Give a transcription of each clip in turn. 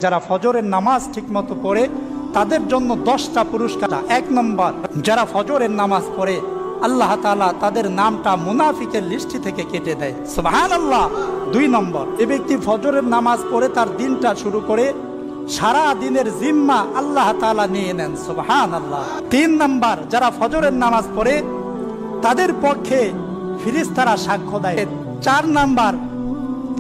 যারা ফজরের নামাজ ঠিকমতো পড়ে তাদের জন্য 10টা পুরস্কার। 1 নম্বর, যারা ফজরের নামাজ পড়ে আল্লাহ তাআলা তাদের নামটা মুনাফিকের লিস্টি থেকে কেটে দেয়, সুবহানাল্লাহ। 2 নম্বর, যে ব্যক্তি ফজরের নামাজ পড়ে তার দিনটা শুরু করে সারা দিনের জিম্মা আল্লাহ তাআলা নিয়ে নেন, সুবহানাল্লাহ। 3 নম্বর, যারা ফজরের নামাজ পড়ে তাদের পক্ষে ফেরেশতারা সাক্ষ্য দেয়। 4 নম্বর,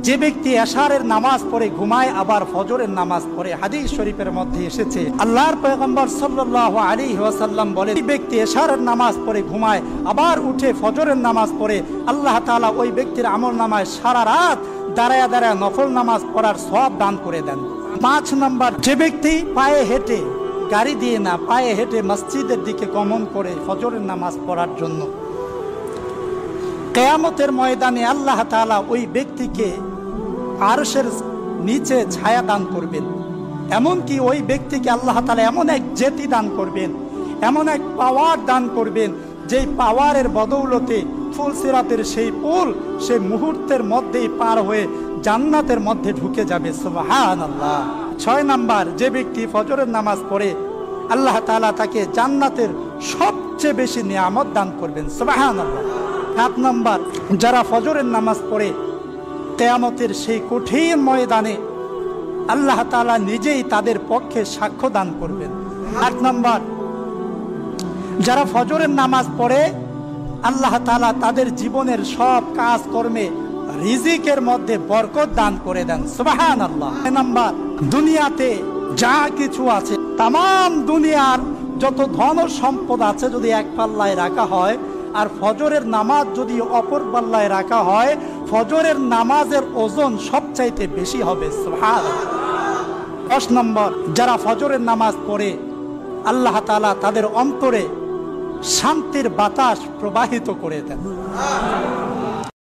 যে ব্যক্তি এশারের নামাজ পড়ে ঘুমায় আবার ফজরের নামাজ পড়ে, হাদিস শরীফের মধ্যে এসেছে আল্লাহর পয়গম্বর সাল্লাল্লাহু আলাইহি ওয়াসাল্লাম বলেন, যে ব্যক্তি এশারের নামাজ পড়ে ঘুমায় আবার উঠে ফজরের নামাজ পড়ে, আল্লাহ তাআলা ওই ব্যক্তির আমলনামায় সারা রাত দাঁড়ায়া দাঁড়ায়া নফল নামাজ পড়ার সওয়াব দান করে দেন। 5 নম্বর, যে ব্যক্তি পায়ে হেঁটে, গাড়ি দিয়ে না, পায়ে হেঁটে মসজিদের দিকে গমন করে ফজরের নামাজ পড়ার জন্য, কিয়ামতের ময়দানে আল্লাহ তাআলা ওই ব্যক্তিকে আরশের নিচে ছায়া দান করবেন। এমনকি ওই ব্যক্তিকে আল্লাহ তাআলা এমন এক জেতি দান করবেন, এমন এক পাওয়ার দান করবেন, যেই পাওয়ারের বদৌলতে ফুলসিরাতের সেই পুল সেই মুহূর্তের মধ্যেই পার হয়ে জান্নাতের মধ্যে ঢুকে যাবে, সুবহানাল্লাহ। 6 নম্বর, যে ব্যক্তি ফজরের নামাজ পড়ে আল্লাহ তাআলা তাকে জান্নাতের সবচেয়ে বেশি নিয়ামত দান করবেন, সুবহানাল্লাহ। 7 নম্বর, যারা ফজরের নামাজ পড়ে কিয়ামতের সেই কঠিন ময়দানে আল্লাহ তাআলা নিজেই তাদের পক্ষে সাক্ষ্য দান করবেন। 8 নম্বর, যারা ফজরের নামাজ পড়ে আল্লাহ তাআলা তাদের জীবনের সব কাজ কর্মে রিজিকের মধ্যে বরকত দান করে দেন, সুবহানাল্লাহ। 9 নম্বর, দুনিয়াতে যা কিছু আছে, তাম দুনিয়ার যত ধন সম্পদ আছে যদি এক পাল্লায় রাখা হয় আর ফজরের নামাজ যদি অপর পাল্লায় রাখা হয়, ফজরের নামাজের ওজন সবচাইতে বেশি হবে, সুবহানাল্লাহ। 10 নম্বর, যারা ফজরের নামাজ পড়ে আল্লাহ তাআলা তাদের অন্তরে শান্তির বাতাস প্রবাহিত করে দেন।